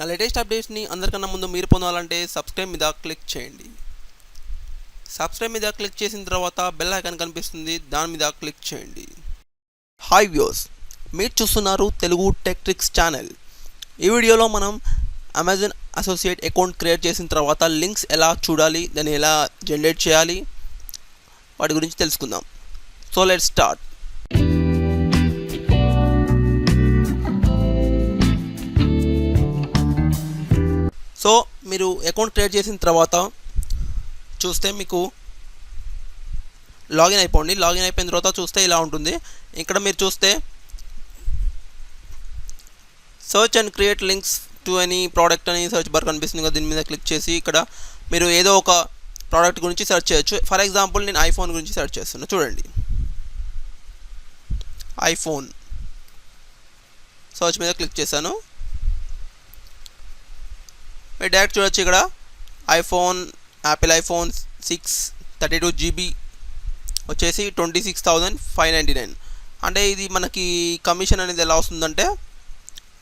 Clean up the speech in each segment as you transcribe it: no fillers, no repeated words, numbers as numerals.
నా లేటెస్ట్ అప్డేట్స్ని అందరికన్నా ముందు మీరు పొందాలంటే సబ్స్క్రైబ్ మీద క్లిక్ చేయండి. సబ్స్క్రైబ్ మీద క్లిక్ చేసిన తర్వాత బెల్ ఐకాన్ కనిపిస్తుంది, దాని మీద క్లిక్ చేయండి. హాయ్ వ్యూస్, మీరు చూస్తున్నారు తెలుగు టెక్ ట్రిక్స్ ఛానల్. ఈ వీడియోలో మనం అమెజాన్ అసోసియేట్ అకౌంట్ క్రియేట్ చేసిన తర్వాత లింక్స్ ఎలా చూడాలి, దాన్ని ఎలా జనరేట్ చేయాలి, వాటి గురించి తెలుసుకుందాం. So let's start. సో మీరు అకౌంట్ క్రియేట్ చేసిన తర్వాత చూస్తే మీకు లాగిన్ అయిపోండి. లాగిన్ అయిపోయిన తర్వాత చూస్తే ఇలా ఉంటుంది. ఇక్కడ మీరు చూస్తే search and create links to any product అని సర్చ్ బార్ కనిపిస్తుంది కదా, దీని మీద క్లిక్ చేసి ఇక్కడ మీరు ఏదో ఒక ప్రోడక్ట్ గురించి సెర్చ్ చేయొచ్చు. ఫర్ ఎగ్జాంపుల్ నేను ఐఫోన్ గురించి సెర్చ్ చేస్తున్నా. చూడండి, ఐఫోన్ సర్చ్ మీద క్లిక్ చేశాను. మీరు డైరెక్ట్ చూడొచ్చు ఇక్కడ ఐఫోన్, యాపిల్ ఐఫోన్ 6 32GB వచ్చేసి 26,599. అంటే ఇది మనకి కమిషన్ అనేది ఎలా వస్తుందంటే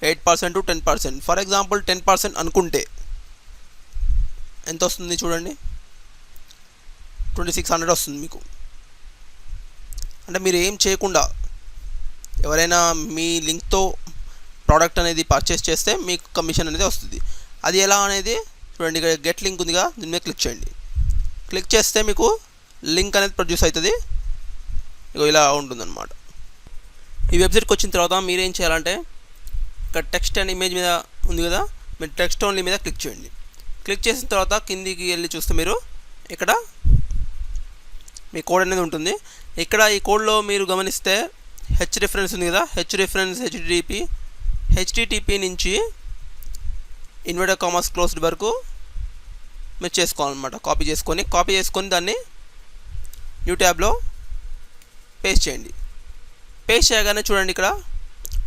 8% to 10%. ఫర్ ఎగ్జాంపుల్ 10% అనుకుంటే ఎంత వస్తుంది చూడండి, 2600 వస్తుంది మీకు. అంటే మీరు ఏం చేయకుండా ఎవరైనా మీ లింక్తో ప్రోడక్ట్ అనేది పర్చేస్ చేస్తే మీకు కమిషన్ అనేది వస్తుంది. అది ఎలా అనేది చూడండి, ఇక్కడ గెట్ లింక్ ఉందిగా, దీని మీద క్లిక్ చేయండి. క్లిక్ చేస్తే మీకు లింక్ అనేది ప్రొడ్యూస్ అవుతుంది. ఇగో ఇలా ఉంటుందన్నమాట. ఈ వెబ్సైట్కి వచ్చిన తర్వాత మీరు ఏం చేయాలంటే ఇక్కడ టెక్స్ట్ అండ్ ఇమేజ్ మీద ఉంది కదా, మీరు టెక్స్ట్ ఓన్లీ మీద క్లిక్ చేయండి. క్లిక్ చేసిన తర్వాత కిందికి వెళ్ళి చూస్తే మీరు ఇక్కడ మీ కోడ్ అనేది ఉంటుంది. ఇక్కడ ఈ కోడ్లో మీరు గమనిస్తే హెచ్ రిఫరెన్స్ ఉంది కదా, హెచ్ రిఫరెన్స్ హెచ్టిటిపి నుంచి ఇన్వర్టెడ్ కామర్స్ క్లోజ్డ్ వరకు మీరు చేసుకోవాలన్నమాట. కాపీ చేసుకొని దాన్ని న్యూ ట్యాబ్లో పేస్ట్ చేయండి. పేస్ట్ చేయగానే చూడండి ఇక్కడ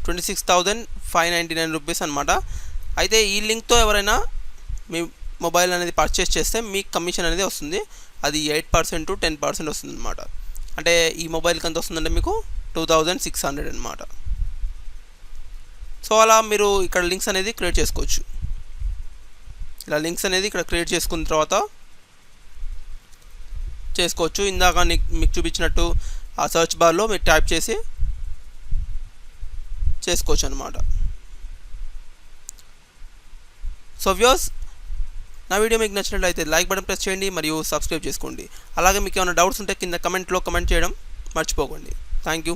26,599 రూపీస్ అనమాట. అయితే ఈ లింక్తో ఎవరైనా మీ మొబైల్ అనేది పర్చేస్ చేస్తే మీకు కమిషన్ అనేది వస్తుంది. అది 8% to 10% వస్తుంది అనమాట. అంటే ఈ మొబైల్కి ఎంత వస్తుందంటే మీకు 2,600 అనమాట. సో అలా మీరు ఇక్కడ లింక్స్ అనేది క్రియేట్ చేసుకోవచ్చు. ఇలా లింక్స్ అనేది ఇక్కడ క్రియేట్ చేసుకున్న తర్వాత చేసుకోవచ్చు. ఇందాక మీకు చూపించినట్టు ఆ సర్చ్ బార్లో మీరు టైప్ చేసి చేసుకోవచ్చు అనమాట. సో వ్యూస్, నా వీడియో మీకు నచ్చినట్లయితే లైక్ బటన్ ప్రెస్ చేయండి మరియు సబ్స్క్రైబ్ చేసుకోండి. అలాగే మీకు ఏమైనా డౌట్స్ ఉంటే కింద కమెంట్లో కమెంట్ చేయడం మర్చిపోకండి. Thank you.